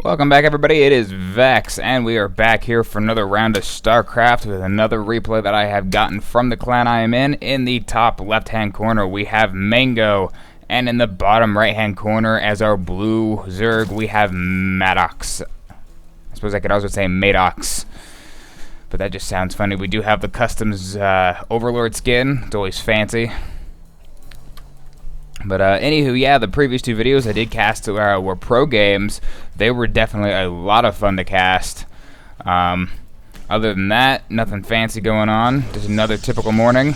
Welcome back, everybody. It is Vex, and we are back here for another round of Starcraft with another replay that I have gotten from the clan I am in. In the top left-hand corner, we have Mango, and in the bottom right-hand corner, as our blue Zerg, we have Maddocks. I suppose I could also say Maddocks, but that just sounds funny. We do have the customs Overlord skin. It's always fancy. But anywho, yeah, the previous two videos I did cast were pro games. They were definitely a lot of fun to cast. Other than that, nothing fancy going on. Just another typical morning.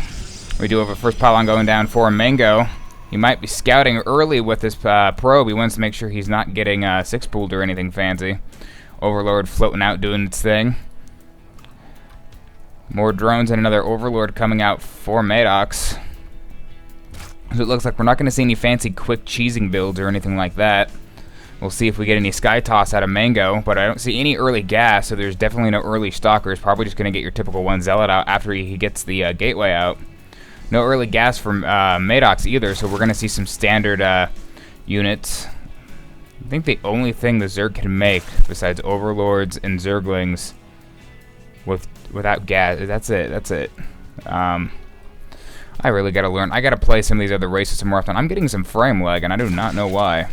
We do have a first pylon going down for Mango. He might be scouting early with this probe. He wants to make sure he's not getting six-pooled or anything fancy. Overlord floating out doing its thing. More drones and another Overlord coming out for Maddocks. So it looks like we're not going to see any fancy quick cheesing builds or anything like that. We'll see if we get any Sky Toss out of Mango, but I don't see any early gas, so there's definitely no early Stalkers. Probably just going to get your typical one Zealot out after he gets the Gateway out. No early gas from Maddocks either, so we're going to see some standard units. I think the only thing the Zerg can make, besides Overlords and Zerglings, without gas, that's it. I really gotta learn. I gotta play some of these other races some more often. I'm getting some frame lag, and I do not know why.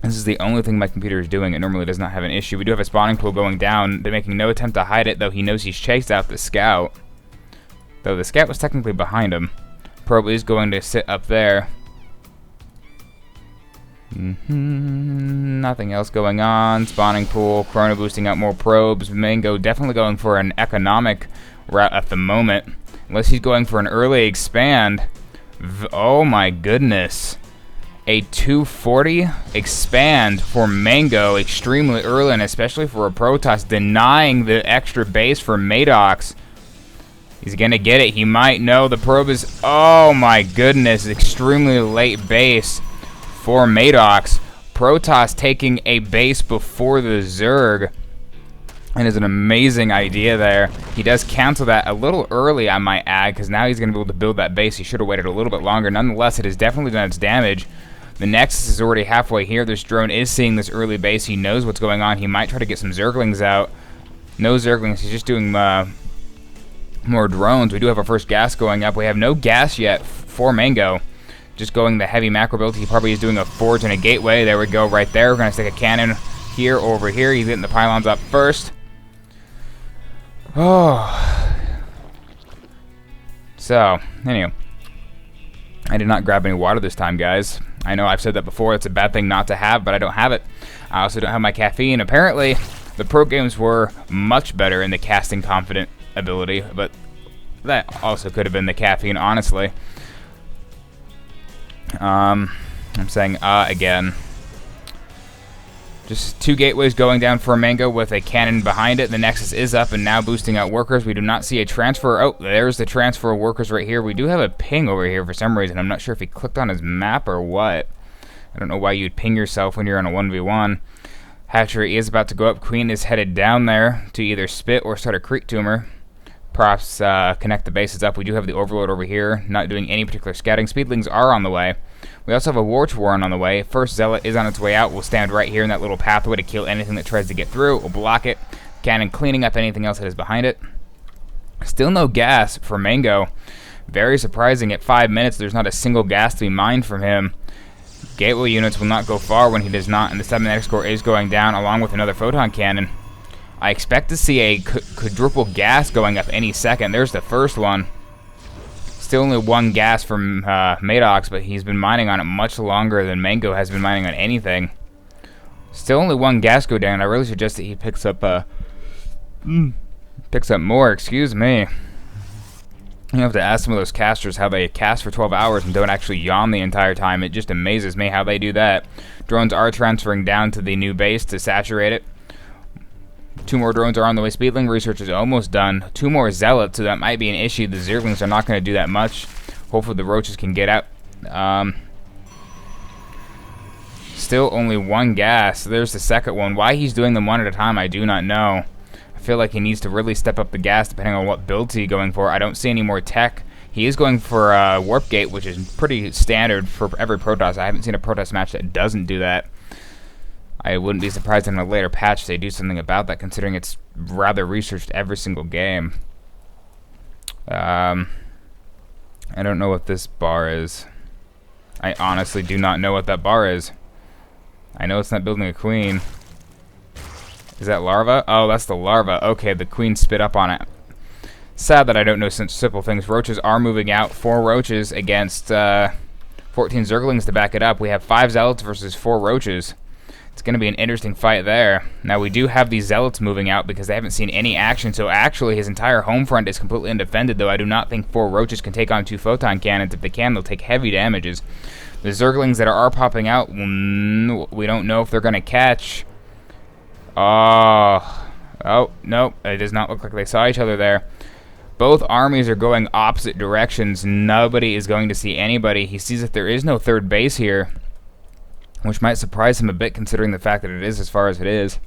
This is the only thing my computer is doing. It normally does not have an issue. We do have a spawning pool going down. They're making no attempt to hide it, though he knows he's chased out the scout. Though the scout was technically behind him. Probe is going to sit up there. Nothing else going on. Spawning pool. Chrono boosting out more probes. Mango definitely going for an economic route at the moment. Unless he's going for an early expand. Oh my goodness. A 240 expand for Mango extremely early, and especially for a Protoss, denying the extra base for Maddocks. He's going to get it. He might know the probe is... Oh my goodness. Extremely late base for Maddocks. Protoss taking a base before the Zerg. And is an amazing idea there. He does cancel that a little early, I might add, because now he's going to be able to build that base. He should have waited a little bit longer. Nonetheless, it has definitely done its damage. The Nexus is already halfway here. This drone is seeing this early base. He knows what's going on. He might try to get some Zerglings out. No Zerglings. He's just doing more drones. We do have our first gas going up. We have no gas yet for Mango. Just going the heavy macro build. He probably is doing a forge and a gateway. There we go right there. We're going to stick a cannon here over here. He's getting the pylons up first. Oh. So, anyway. I did not grab any water this time, guys. I know I've said that before. It's a bad thing not to have, but I don't have it. I also don't have my caffeine. Apparently, the pro games were much better in the casting confident ability, but that also could have been the caffeine, honestly. I'm saying again. Just two gateways going down for Mango with a cannon behind it. The Nexus is up and now boosting out workers. We do not see a transfer. Oh, there's the transfer of workers right here. We do have a ping over here for some reason. I'm not sure if he clicked on his map or what. I don't know why you'd ping yourself when you're on a 1v1. Hatchery is about to go up. Queen is headed down there to either spit or start a creep tumor. Props connect the bases up. We do have the Overlord over here, not doing any particular scouting. Speedlings are on the way. We also have a Warch Warren on the way. First Zealot is on its way out. We'll stand right here in that little pathway to kill anything that tries to get through. We'll block it. Cannon cleaning up anything else that is behind it. Still no gas for Mango. Very surprising. At 5 minutes, there's not a single gas to be mined from him. Gateway units will not go far when he does not, and the 7 core is going down along with another photon cannon. I expect to see a quadruple gas going up any second. There's the first one. Still only one gas from Maddocks, but he's been mining on it much longer than Mango has been mining on anything. Still only one gas go down. I really suggest that he picks up more. Excuse me. You have to ask some of those casters how they cast for 12 hours and don't actually yawn the entire time. It just amazes me how they do that. Drones are transferring down to the new base to saturate it. 2 more drones are on the way. Speedling research is almost done. 2 more Zealots, so that might be an issue. The Zerglings are not going to do that much. Hopefully the Roaches can get out. Still only 1 gas. There's the second one. Why he's doing them one at a time, I do not know. I feel like he needs to really step up the gas depending on what builds he's going for. I don't see any more tech. He is going for Warp Gate, which is pretty standard for every Protoss. I haven't seen a Protoss match that doesn't do that. I wouldn't be surprised in a later patch they do something about that, considering it's rather researched every single game. I don't know what this bar is. I honestly do not know what that bar is. I know it's not building a queen. Is that larva? Oh, that's the larva. Okay, the queen spit up on it. Sad that I don't know such simple things. Roaches are moving out. 4 roaches against 14 zerglings to back it up. We have 5 zealots versus 4 roaches. It's going to be an interesting fight there. Now, we do have these zealots moving out because they haven't seen any action, so actually his entire home front is completely undefended, though I do not think 4 roaches can take on 2 photon cannons. If they can, they'll take heavy damages. The zerglings that are popping out, we don't know if they're going to catch. Oh, no, it does not look like they saw each other there. Both armies are going opposite directions. Nobody is going to see anybody. He sees that there is no third base here, which might surprise him a bit considering the fact that it is as far as it is.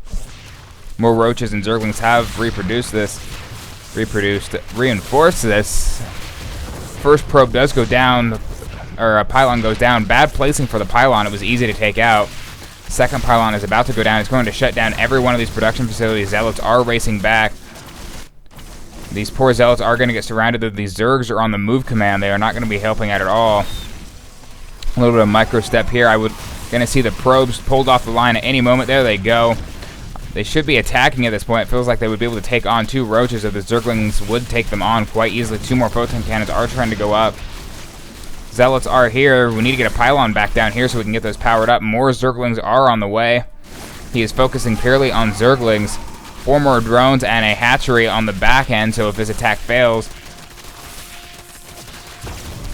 More roaches and zerglings have reinforced this. First probe does go down, or a pylon goes down. Bad placing for the pylon. It was easy to take out. Second pylon is about to go down. It's going to shut down every one of these production facilities. Zealots are racing back. These poor zealots are going to get surrounded. These zergs are on the move command. They are not going to be helping out at all. A little bit of micro step here. I would going to see the probes pulled off the line at any moment. There they go. They should be attacking at this point. It feels like they would be able to take on 2 roaches if the zerglings would take them on quite easily. 2 more photon cannons are trying to go up. Zealots are here. We need to get a pylon back down here so we can get those powered up. More zerglings are on the way. He is focusing purely on zerglings. 4 more drones and a hatchery on the back end, so if his attack fails.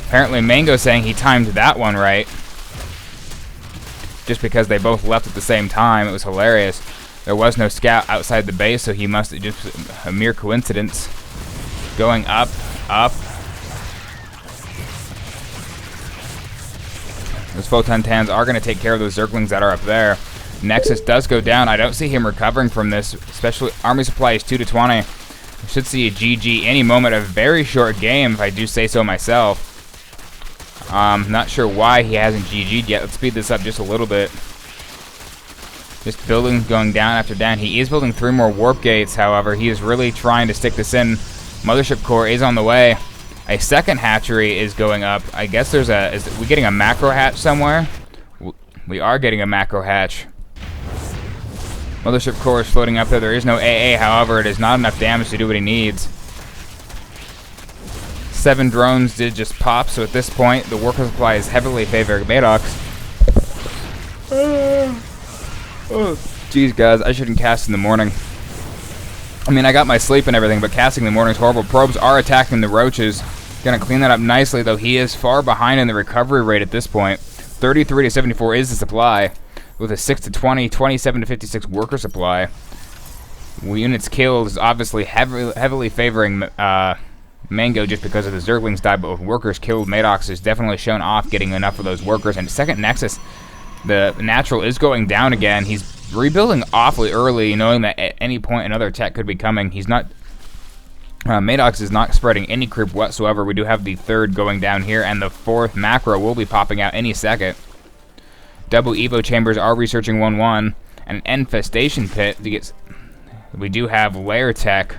Apparently Mango's saying he timed that one right. Just because they both left at the same time. It was hilarious. There was no scout outside the base, so he must have just a mere coincidence. Going up, up. Those photon tans are going to take care of those zerglings that are up there. Nexus does go down. I don't see him recovering from this, especially army supply is 2 to 20. I should see a GG any moment. A very short game, if I do say so myself. Not sure why he hasn't GG'd yet. Let's speed this up just a little bit. Just building going down after down. He is building 3 more warp gates, however. He is really trying to stick this in. Mothership core is on the way. A second hatchery is going up. I guess there's a... Is we getting a macro hatch somewhere? We are getting a macro hatch. Mothership core is floating up there. There is no AA, however, it is not enough damage to do what he needs. 7 drones did just pop, so at this point, the worker supply is heavily favoring Maddocks. Jeez, guys, I shouldn't cast in the morning. I mean, I got my sleep and everything, but casting in the morning is horrible. Probes are attacking the roaches. Gonna clean that up nicely, though he is far behind in the recovery rate at this point. 33 to 74 is the supply, with a 6 to 20, 27 to 56 worker supply. Units killed is obviously heavily favoring Mango just because of the zerglings died, but with workers killed, Maddocks is definitely shown off getting enough of those workers. And second Nexus, the natural is going down again. He's rebuilding awfully early, knowing that at any point another tech could be coming. He's not... Maddocks is not spreading any creep whatsoever. We do have the 3rd going down here, and the 4th macro will be popping out any second. Double Evo chambers are researching 1-1. And an infestation pit to get... We do have layer tech.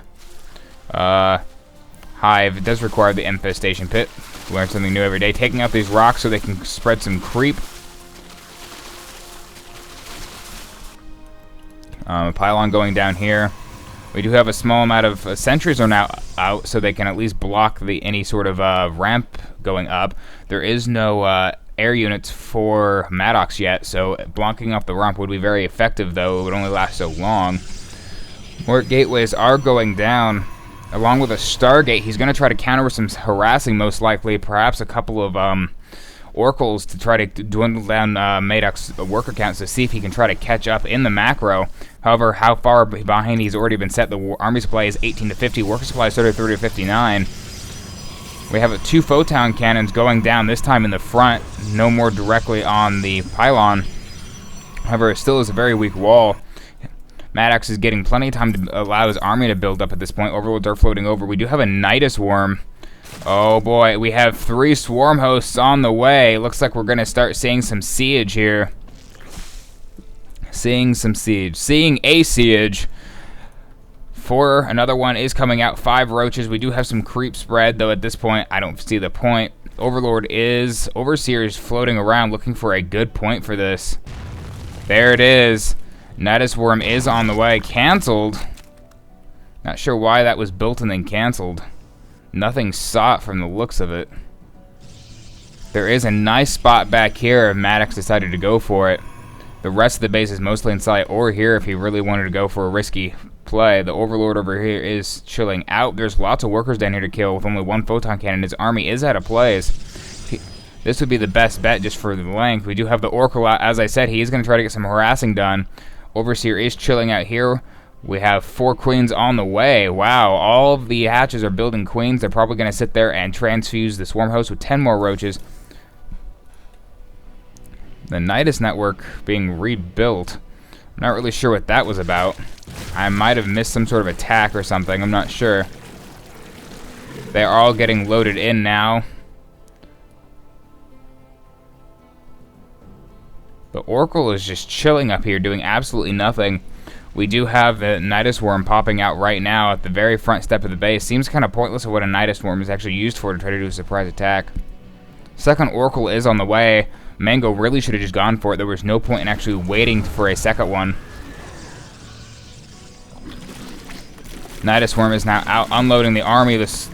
Hive, it does require the infestation pit. Learn something new every day. Taking out these rocks so they can spread some creep. Pylon going down here. We do have a small amount of sentries are now out, so they can at least block any sort of ramp going up. There is no air units for Maddocks yet, so blocking off the ramp would be very effective, though it would only last so long. More gateways are going down. Along with a Stargate, he's going to try to counter with some harassing, most likely. Perhaps a couple of oracles to try to dwindle down Maddocks' worker counts to see if he can try to catch up in the macro. However, how far behind he's already been set. The army supply is 18 to 50. Worker supply is 33 to 59. We have 2 photon cannons going down, this time in the front. No more directly on the pylon. However, it still is a very weak wall. Maddocks is getting plenty of time to allow his army to build up at this point. Overlords are floating over. We do have a Nidus worm. Oh boy, we have 3 swarm hosts on the way. Looks like we're going to start seeing some siege here. Seeing some siege. Seeing a siege. Another one is coming out. 5 roaches. We do have some creep spread, though at this point, I don't see the point. Overseer is floating around looking for a good point for this. There it is. Nidus Worm is on the way. Cancelled. Not sure why that was built and then cancelled. Nothing saw it from the looks of it. There is a nice spot back here if Maddocks decided to go for it. The rest of the base is mostly in sight, or here if he really wanted to go for a risky play. The Overlord over here is chilling out. There's lots of workers down here to kill with only 1 photon cannon. His army is out of place. This would be the best bet just for the length. We do have the Oracle out. As I said, he is going to try to get some harassing done. Overseer is chilling out here. We have 4 queens on the way. Wow, all of the hatches are building queens. They're probably going to sit there and transfuse the swarm host with 10 more roaches. The Nidus network being rebuilt. I'm not really sure what that was about. I might have missed some sort of attack or something. I'm not sure. They're all getting loaded in now. The Oracle is just chilling up here, doing absolutely nothing. We do have the Nidus Worm popping out right now at the very front step of the base. Seems kind of pointless of what a Nidus Worm is actually used for to try to do a surprise attack. Second Oracle is on the way. Mango really should have just gone for it. There was no point in actually waiting for a second one. Nidus Worm is now out unloading the army. If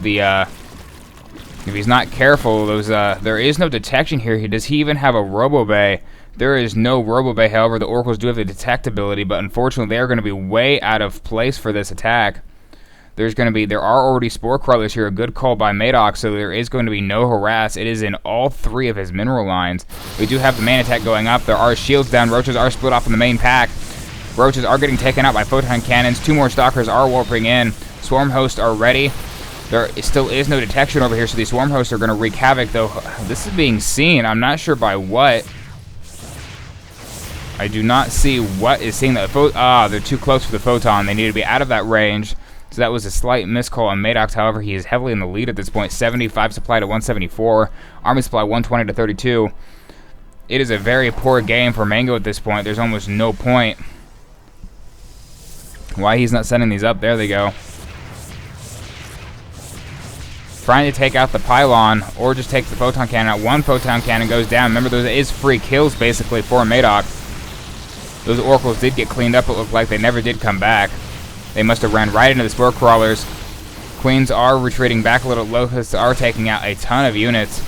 he's not careful, there is no detection here. Does he even have a Robo-Bay? There is no Robo-Bay, however, the Oracles do have the detect ability, but unfortunately they are going to be way out of place for this attack. There are already Spore Crawlers here, a good call by Maddocks, so there is going to be no harass. It is in all 3 of his mineral lines. We do have the main attack going up. There are shields down. Roaches are split off in the main pack. Roaches are getting taken out by photon cannons. 2 more stalkers are warping in. Swarm hosts are ready. There still is no detection over here, so these swarm hosts are going to wreak havoc, though this is being seen. I'm not sure by what. I do not see what is seeing that. They're too close for the photon. They need to be out of that range. So that was a slight miscall on Maddocks. However, he is heavily in the lead at this point. 75 supply to 174. Army supply 120 to 32. It is a very poor game for Mango at this point. There's almost no point. Why he's not sending these up. There they go. Trying to take out the pylon or just take the photon cannon out. 1 photon cannon goes down. Remember, those is free kills basically for Maddocks. Those Oracles did get cleaned up. It looked like they never did come back. They must have ran right into the Spore Crawlers. Queens are retreating back a little. Locusts are taking out a ton of units.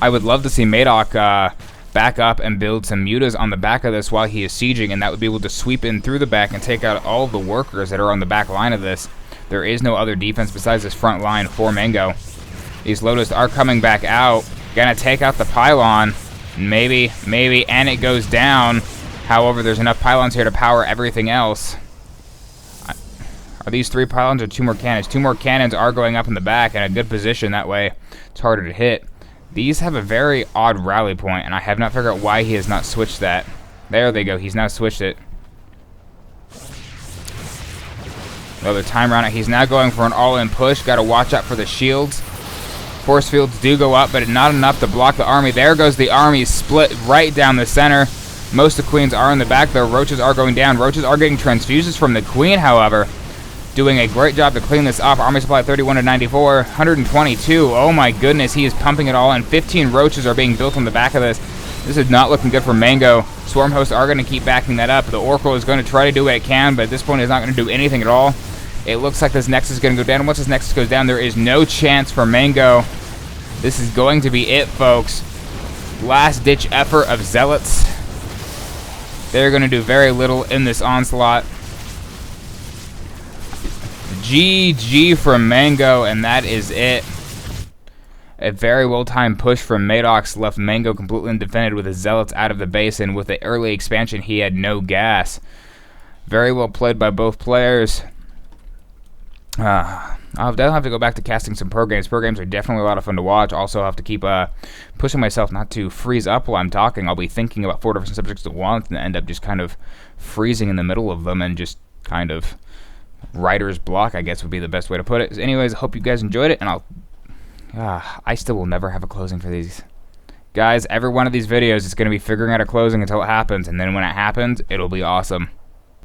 I would love to see Maddocks back up and build some mutas on the back of this while he is sieging, and that would be able to sweep in through the back and take out all of the workers that are on the back line of this. There is no other defense besides this front line for Mango. These Lotusts are coming back out. Gonna take out the pylon. Maybe, and it goes down. However, there's enough pylons here to power everything else. Are these 3 pylons or 2 more cannons? 2 more cannons are going up in the back in a good position. That way, it's harder to hit. These have a very odd rally point, and I have not figured out why he has not switched that. There they go. He's now switched it. Another time around it. He's now going for an all-in push. Got to watch out for the shields. Force fields do go up, but not enough to block the army. There goes the army split right down the center. Most of the queens are in the back, though. Roaches are going down. Roaches are getting transfuses from the queen, however. Doing a great job to clean this up. Army supply 31 to 94. 122. Oh my goodness, he is pumping it all in. 15 roaches are being built on the back of this. This is not looking good for Mango. Swarm hosts are going to keep backing that up. The Oracle is going to try to do what it can, but at this point it's not going to do anything at all. It looks like this Nexus is going to go down. Once this Nexus goes down, there is no chance for Mango. This is going to be it, folks. Last-ditch effort of Zealots. They're going to do very little in this onslaught. GG from Mango, and that is it. A very well-timed push from Maddocks left Mango completely undefended with his Zealots out of the base, and with the early expansion, he had no gas. Very well played by both players. I'll definitely have to go back to casting some pro games. Pro games are definitely a lot of fun to watch. Also, I'll have to keep pushing myself not to freeze up while I'm talking. I'll be thinking about 4 different subjects at once and end up just kind of freezing in the middle of them and just kind of writer's block, I guess would be the best way to put it. Anyways, I hope you guys enjoyed it, and I still will never have a closing for these. Guys, every one of these videos is going to be figuring out a closing until it happens, and then when it happens, it'll be awesome.